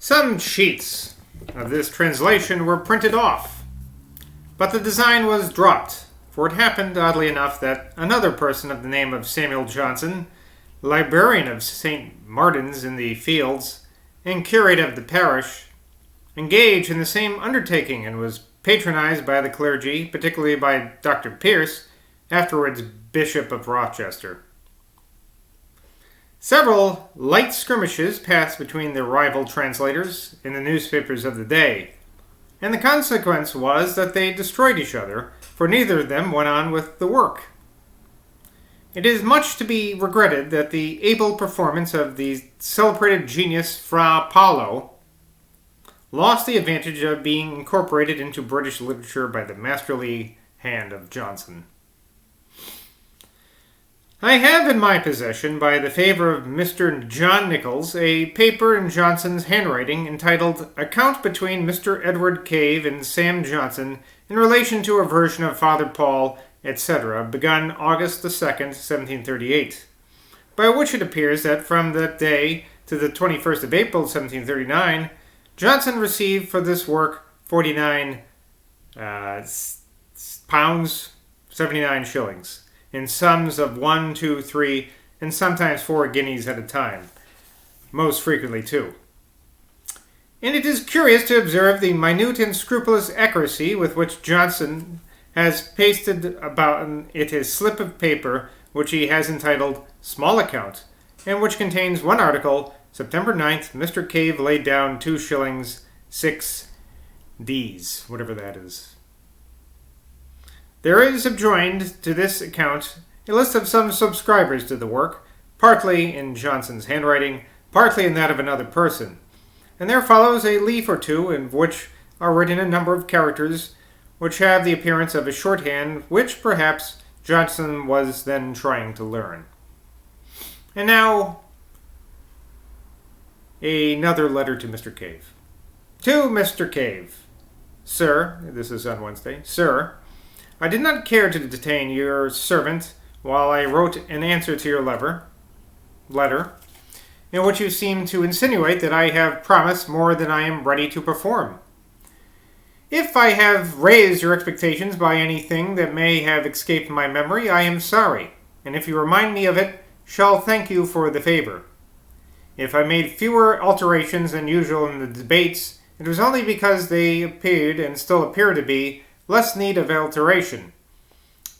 Some sheets of this translation were printed off, but the design was dropped, for it happened, oddly enough, that another person of the name of Samuel Johnson, librarian of St. Martin's in the Fields and curate of the parish, engaged in the same undertaking and was patronized by the clergy, particularly by Dr. Pierce, afterwards Bishop of Rochester. Several light skirmishes passed between the rival translators in the newspapers of the day, and the consequence was that they destroyed each other, for neither of them went on with the work. It is much to be regretted that the able performance of the celebrated genius Fra Paolo lost the advantage of being incorporated into British literature by the masterly hand of Johnson. I have in my possession, by the favor of Mr. John Nichols, a paper in Johnson's handwriting entitled Account between Mr. Edward Cave and Sam Johnson in relation to a version of Father Paul, etc., begun August the 2nd, 1738, by which it appears that from that day to the 21st of April, 1739, Johnson received for this work 49 pounds, 79 shillings, in sums of 1, 2, 3, and sometimes 4 guineas at a time, most frequently 2. And it is curious to observe the minute and scrupulous accuracy with which Johnson has pasted about it his slip of paper, which he has entitled Small Account, and which contains one article, September 9th, Mr. Cave laid down 2 shillings, 6 Ds, whatever that is. There is adjoined to this account a list of some subscribers to the work, partly in Johnson's handwriting, partly in that of another person, and there follows a leaf or two in which are written a number of characters which have the appearance of a shorthand which, perhaps, Johnson was then trying to learn. And now, another letter to Mr. Cave. To Mr. Cave. Sir, this is on Wednesday, Sir, I did not care to detain your servant while I wrote an answer to your letter, in which you seem to insinuate that I have promised more than I am ready to perform. If I have raised your expectations by anything that may have escaped my memory, I am sorry, and if you remind me of it, shall thank you for the favor. If I made fewer alterations than usual in the debates, it was only because they appeared, and still appear to be, less need of alteration.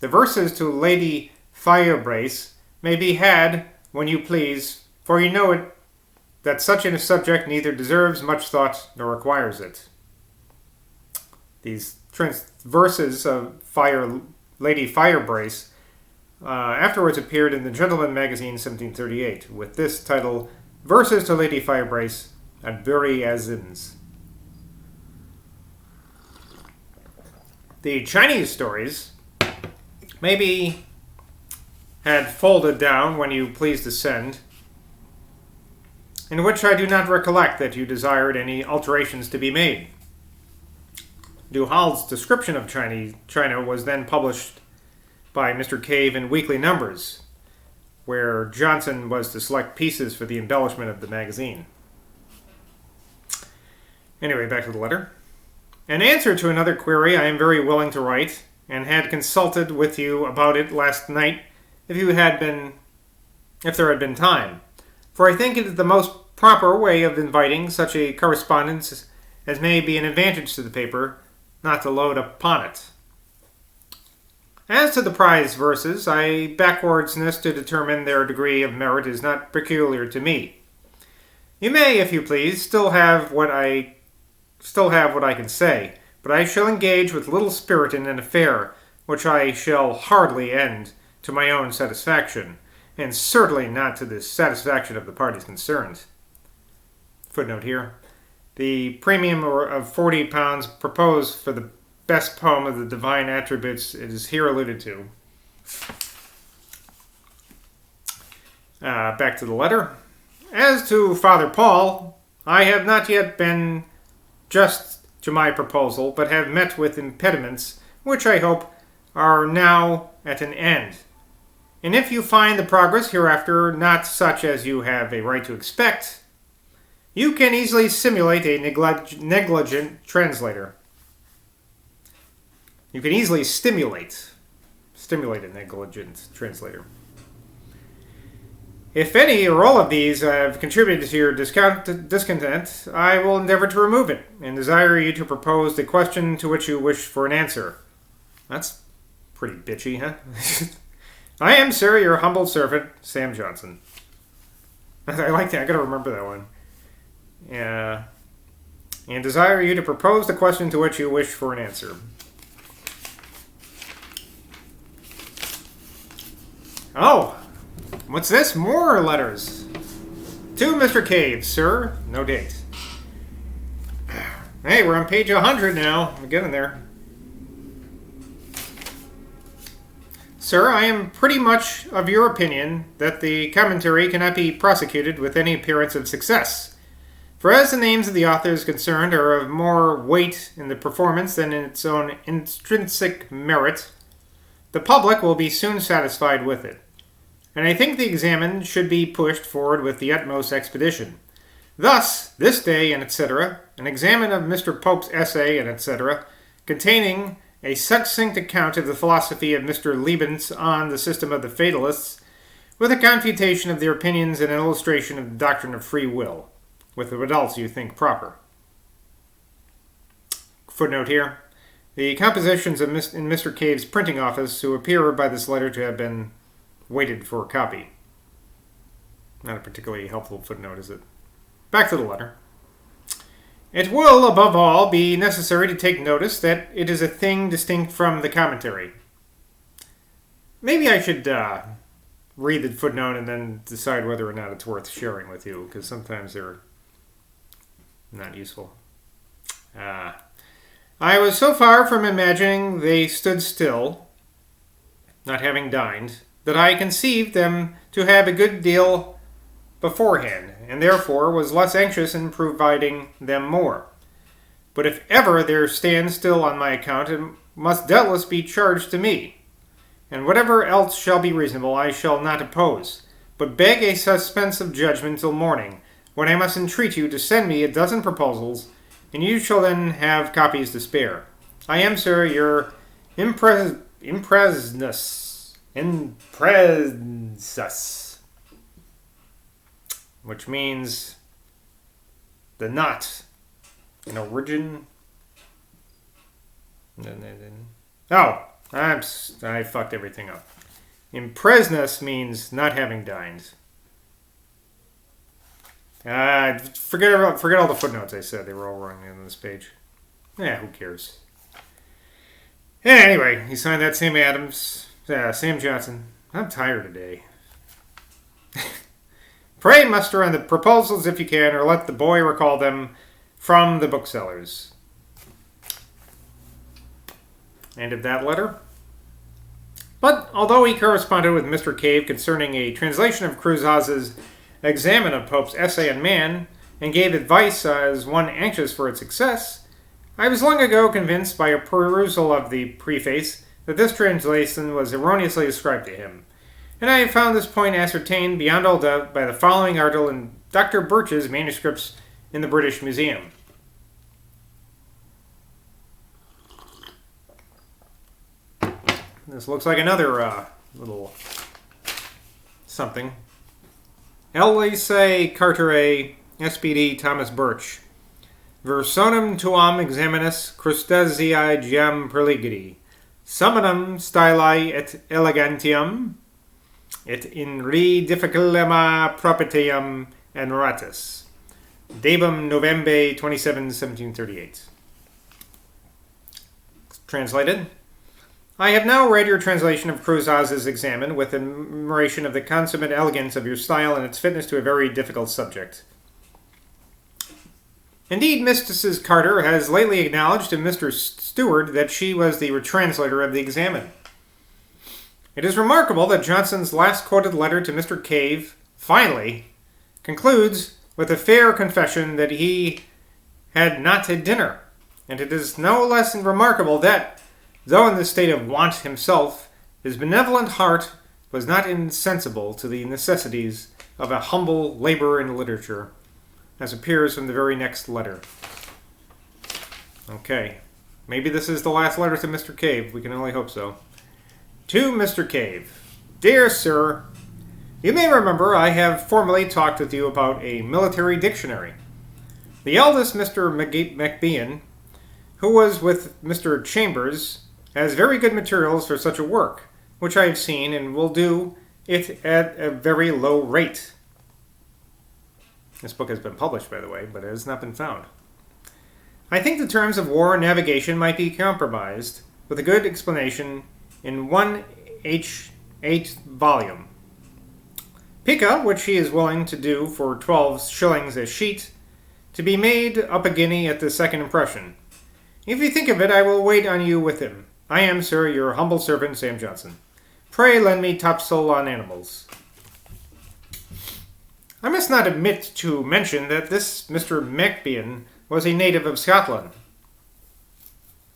The verses to Lady Firebrace may be had when you please, for you know it that such a subject neither deserves much thought nor requires it. These verses of Lady Firebrace afterwards appeared in the Gentleman magazine 1738 with this title, Verses to Lady Firebrace at Bury Azins. The Chinese stories may be had folded down when you please to send, in which I do not recollect that you desired any alterations to be made. Du Hal's description of China was then published by Mr. Cave in weekly numbers, where Johnson was to select pieces for the embellishment of the magazine. Anyway, back to the letter. In answer to another query I am very willing to write, and had consulted with you about it last night if there had been time, for I think it is the most proper way of inviting such a correspondence as may be an advantage to the paper, not to load upon it. As to the prize verses, backwardsness to determine their degree of merit is not peculiar to me. You may, if you please, still have what I can say, but I shall engage with little spirit in an affair which I shall hardly end to my own satisfaction, and certainly not to the satisfaction of the parties concerned. Footnote here. The premium of £40 proposed for the best poem of the divine attributes is here alluded to. Back to the letter. As to Father Paul, I have not yet been just to my proposal, but have met with impediments, which I hope are now at an end. And if you find the progress hereafter not such as you have a right to expect, You can easily simulate a negligent translator. You can easily stimulate a negligent translator. If any or all of these have contributed to your discontent, I will endeavor to remove it, and desire you to propose the question to which you wish for an answer. That's pretty bitchy, huh? I am, sir, your humble servant, Sam Johnson. I like that. I gotta remember that one. Yeah. And desire you to propose the question to which you wish for an answer. Oh! What's this? More letters. To Mr. Cave, sir. No date. Hey, we're on page 100 now. We're getting there. Sir, I am pretty much of your opinion that the commentary cannot be prosecuted with any appearance of success. For as the names of the authors concerned are of more weight in the performance than in its own intrinsic merit, the public will be soon satisfied with it. And I think the examined should be pushed forward with the utmost expedition. Thus, this day, and etc., an examen of Mr. Pope's essay, and etc., containing a succinct account of the philosophy of Mr. Leibniz on the system of the fatalists, with a confutation of their opinions and an illustration of the doctrine of free will, with what else you think proper. Footnote here. The compositions in Mr. Cave's printing office, who appear by this letter to have been waited for a copy. Not a particularly helpful footnote, is it? Back to the letter. It will, above all, be necessary to take notice that it is a thing distinct from the commentary. Maybe I should read the footnote and then decide whether or not it's worth sharing with you, because sometimes they're not useful. I was so far from imagining they stood still, not having dined, that I conceived them to have a good deal beforehand, and therefore was less anxious in providing them more. But if ever there stands still on my account, it must doubtless be charged to me. And whatever else shall be reasonable, I shall not oppose, but beg a suspense of judgment till morning, when I must entreat you to send me a dozen proposals, and you shall then have copies to spare. I am, sir, your impressnus, which means the knot in origin. Oh, I fucked everything up. Impresnus means not having dined. Forget all the footnotes I said. They were all wrong on this page. Yeah, who cares? Anyway, he signed that Sam Adams. Sam Johnson. I'm tired today. Pray muster on the proposals if you can, or let the boy recall them from the booksellers. End of that letter. But although he corresponded with Mr. Cave concerning a translation of Cruzaze's examen of Pope's essay on man, and gave advice as one anxious for its success, I was long ago convinced by a perusal of the preface that this translation was erroneously ascribed to him, and I have found this point ascertained beyond all doubt by the following article in Dr. Birch's manuscripts in the British Museum. This looks like another little something. Elise Carteret, SPD Thomas Birch. Versonum tuam examinis crustacei gem perligidi. Summonum styli et elegantium, et in re difficilema propitium enratus. Debum November 27, 1738. Translated. I have now read your translation of Cruzaze's examen with admiration of the consummate elegance of your style and its fitness to a very difficult subject. Indeed, Mrs. Carter has lately acknowledged to Mr. Stewart that she was the retranslator of the examen. It is remarkable that Johnson's last quoted letter to Mr. Cave, finally, concludes with a fair confession that he had not had dinner, and it is no less remarkable that, though in the state of want himself, his benevolent heart was not insensible to the necessities of a humble labor in literature, as appears from the very next letter. Okay. Maybe this is the last letter to Mr. Cave. We can only hope so. To Mr. Cave. Dear Sir, you may remember I have formerly talked with you about a military dictionary. The eldest Mr. McBean, who was with Mr. Chambers, has very good materials for such a work, which I have seen and will do it at a very low rate. This book has been published, by the way, but it has not been found. I think the terms of war and navigation might be compromised with a good explanation in one H8 volume. Pica, which he is willing to do for 12 shillings a sheet, to be made up a guinea at the second impression. If you think of it, I will wait on you with him. I am, sir, your humble servant, Sam Johnson. Pray lend me topsail on animals. I must not omit to mention that this Mr. McBean was a native of Scotland,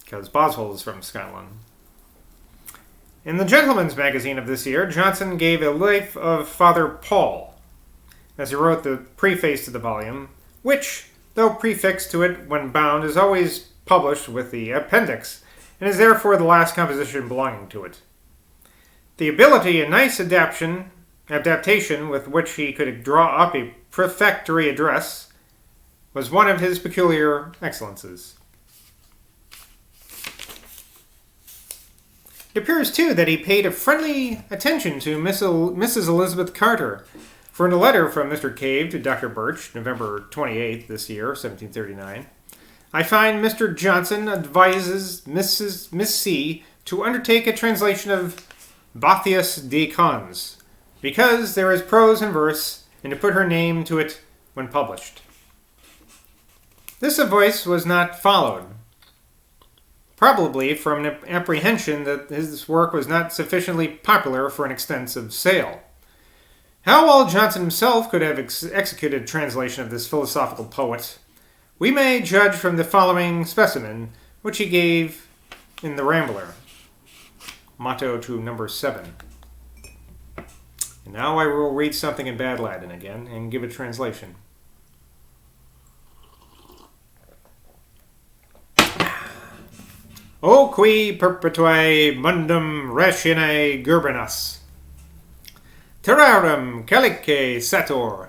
because Boswell is from Scotland. In the Gentleman's Magazine of this year, Johnson gave a life of Father Paul, as he wrote the preface to the volume, which, though prefixed to it when bound, is always published with the appendix, and is therefore the last composition belonging to it. The ability and nice adaptation with which he could draw up a prefectory address was one of his peculiar excellences. It appears, too, that he paid a friendly attention to Mrs. Elizabeth Carter, for in a letter from Mr. Cave to Dr. Birch, November 28th this year, 1739, I find Mr. Johnson advises Miss C. to undertake a translation of Boethius de Cons, because there is prose and verse, and to put her name to it when published. This advice was not followed, probably from an apprehension that his work was not sufficiently popular for an extensive sale. How well Johnson himself could have executed a translation of this philosophical poet, we may judge from the following specimen, which he gave in The Rambler, motto to number 7. And now I will read something in bad Latin again and give a translation. O qui perpetuae mundum racinae gurbinas, terrarum calice sator,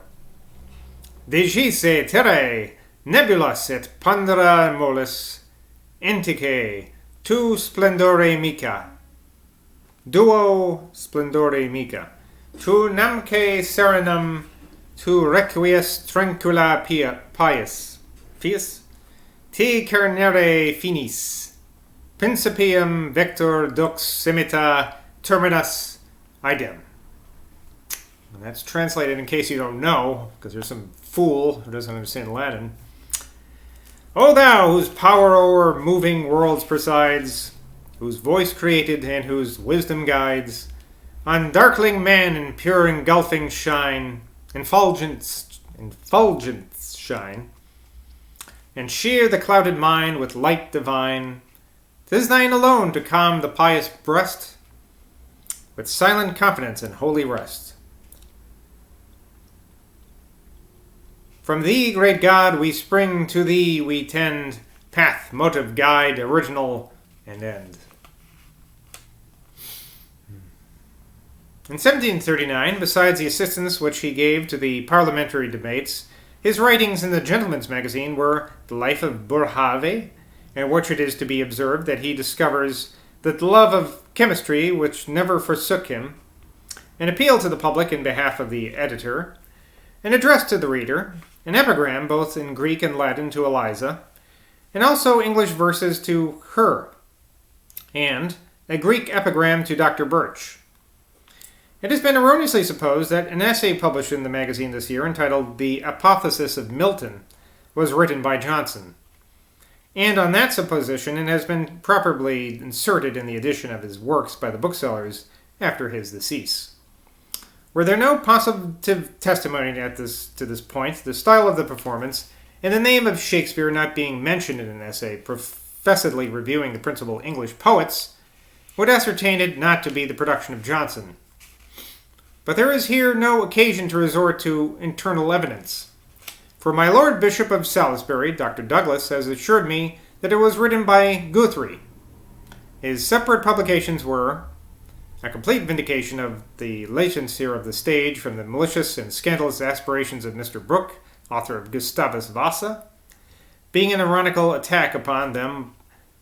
digisse terrae nebulas et pondera mollis, antice tu splendore mica, duo splendore mica, tu namque serenum, tu requies tranquilla pius, ti cernere finis, principium vector dux semita terminus idem. And that's translated, in case you don't know, because there's some fool who doesn't understand Latin. O thou, whose power o'er moving worlds presides, whose voice created and whose wisdom guides, on darkling man in pure engulfing shine, effulgence shine, and sheer the clouded mind with light divine, 'tis thine alone to calm the pious breast with silent confidence and holy rest. From thee, great God, we spring, to thee we tend, path, motive, guide, original, and end. In 1739, besides the assistance which he gave to the parliamentary debates, his writings in the Gentleman's Magazine were The Life of Boerhaave, in which it is to be observed that he discovers that the love of chemistry which never forsook him, an appeal to the public in behalf of the editor, an address to the reader, an epigram both in Greek and Latin to Eliza, and also English verses to her, and a Greek epigram to Dr. Birch. It has been erroneously supposed that an essay published in the magazine this year entitled The Apotheosis of Milton was written by Johnson. And on that supposition, it has been properly inserted in the edition of his works by the booksellers after his decease. Were there no positive testimony to this point, the style of the performance, and the name of Shakespeare not being mentioned in an essay professedly reviewing the principal English poets, would ascertain it not to be the production of Johnson. But there is here no occasion to resort to internal evidence, For my Lord Bishop of Salisbury, Dr. Douglas, has assured me that it was written by Guthrie. His separate publications were a complete vindication of the licensure of the stage from the malicious and scandalous aspirations of Mr. Brooke, author of Gustavus Vasa, being an ironical attack upon them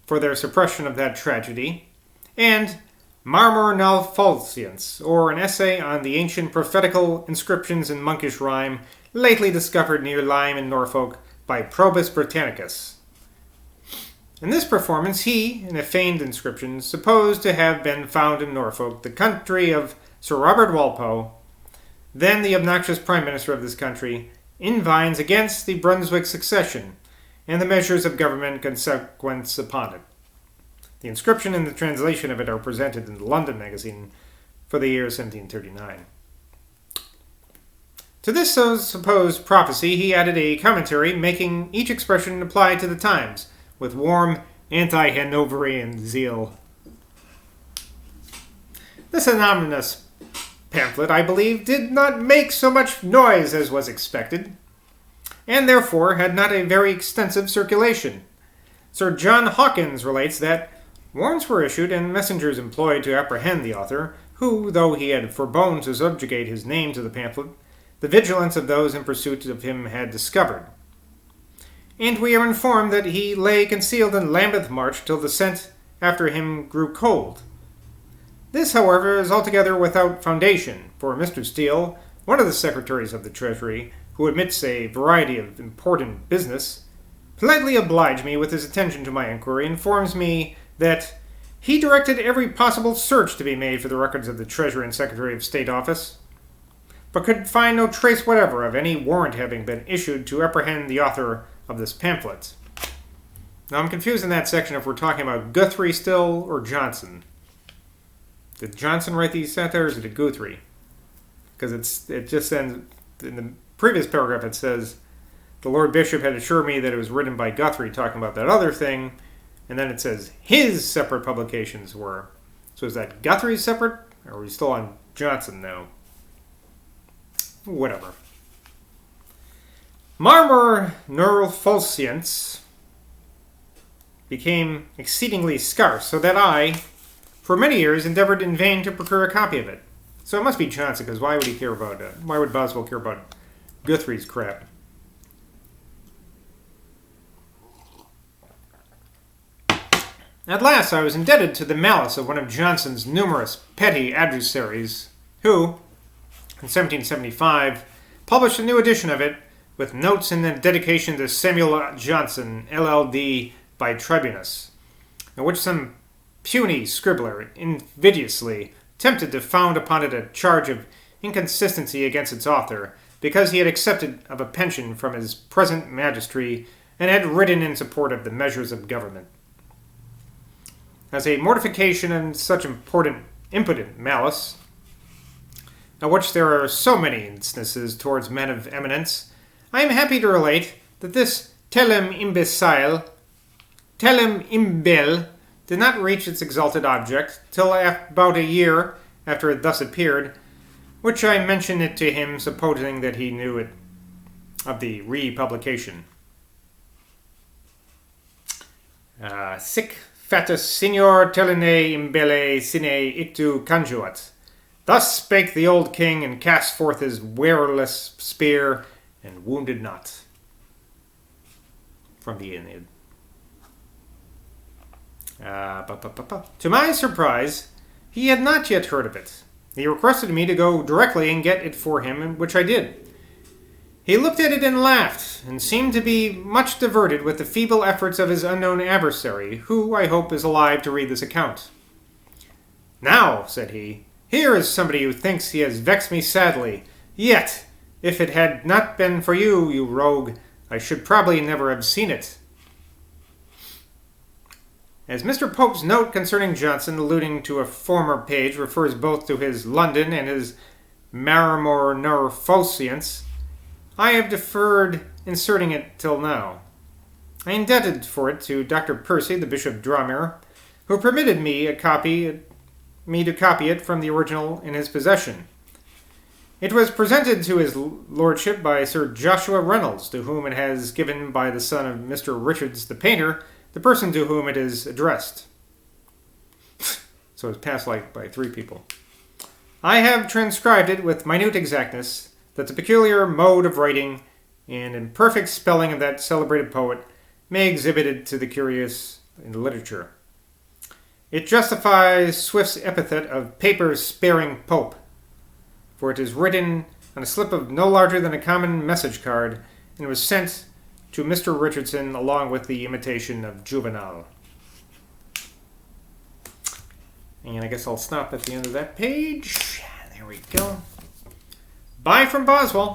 for their suppression of that tragedy, and Marmor Nalfalcience, or an essay on the ancient prophetical inscriptions in monkish rhyme lately discovered near Lyme in Norfolk by Probus Britannicus. In this performance, he, in a feigned inscription, supposed to have been found in Norfolk, the country of Sir Robert Walpole, then the obnoxious Prime Minister of this country, invines against the Brunswick succession and the measures of government consequent upon it. The inscription and the translation of it are presented in the London Magazine for the year 1739. To this supposed prophecy, he added a commentary making each expression apply to the times, with warm anti-Hanoverian zeal. This anonymous pamphlet, I believe, did not make so much noise as was expected, and therefore had not a very extensive circulation. Sir John Hawkins relates that warrants were issued and messengers employed to apprehend the author, who, though he had forbore to subjugate his name to the pamphlet, the vigilance of those in pursuit of him had discovered. And we are informed that he lay concealed in Lambeth March till the scent after him grew cold. This, however, is altogether without foundation, for Mr. Steele, one of the secretaries of the Treasury, who admits a variety of important business, politely obliged me with his attention to my inquiry, informs me that he directed every possible search to be made for the records of the Treasury and Secretary of State office, but could find no trace whatever of any warrant having been issued to apprehend the author of this pamphlet. Now I'm confused in that section if we're talking about Guthrie still or Johnson. Did Johnson write these satires or did Guthrie? Because it just ends in the previous paragraph. It says the Lord Bishop had assured me that it was written by Guthrie, talking about that other thing, and then it says his separate publications were. So is that Guthrie's separate, or are we still on Johnson now? Whatever. Marmor Neuralfalcience became exceedingly scarce, so that I, for many years, endeavored in vain to procure a copy of it. So it must be Johnson, because why would he care about it? Why would Boswell care about Guthrie's crap? At last I was indebted to the malice of one of Johnson's numerous petty adversaries, who, in 1775, published a new edition of it, with notes in the dedication to Samuel Johnson, LL.D. by Tribunus, in which some puny scribbler invidiously attempted to found upon it a charge of inconsistency against its author, because he had accepted of a pension from his present magistracy and had written in support of the measures of government. As a mortification in such impotent malice, of which there are so many instances towards men of eminence, I am happy to relate that this telem imbel, did not reach its exalted object till about a year after it thus appeared, which I mention it to him, supposing that he knew it of the republication. Sic fatus signor telene imbelle sine ictu conjuat. Thus spake the old king, and cast forth his wearerless spear, and wounded not. From the Aeneid. To my surprise, he had not yet heard of it. He requested me to go directly and get it for him, which I did. He looked at it and laughed, and seemed to be much diverted with the feeble efforts of his unknown adversary, who, I hope, is alive to read this account. Now, said he, here is somebody who thinks he has vexed me sadly. Yet, if it had not been for you, you rogue, I should probably never have seen it. As Mr. Pope's note concerning Johnson, alluding to a former page, refers both to his London and his Marmor Neuralfalcience, I have deferred inserting it till now. I indebted for it to Dr. Percy, the Bishop of Dromere, who permitted me to copy it from the original in his possession. It was presented to his lordship by Sir Joshua Reynolds, to whom it has given by the son of Mr. Richards the painter, the person to whom it is addressed. So it's passed like by 3 people. I have transcribed it with minute exactness, that the peculiar mode of writing and imperfect spelling of that celebrated poet may exhibit it to the curious in literature. It justifies Swift's epithet of paper-sparing Pope, for it is written on a slip of no larger than a common message card, and was sent to Mr. Richardson along with the imitation of Juvenal. And I guess I'll stop at the end of that page. There we go. Bye from Boswell.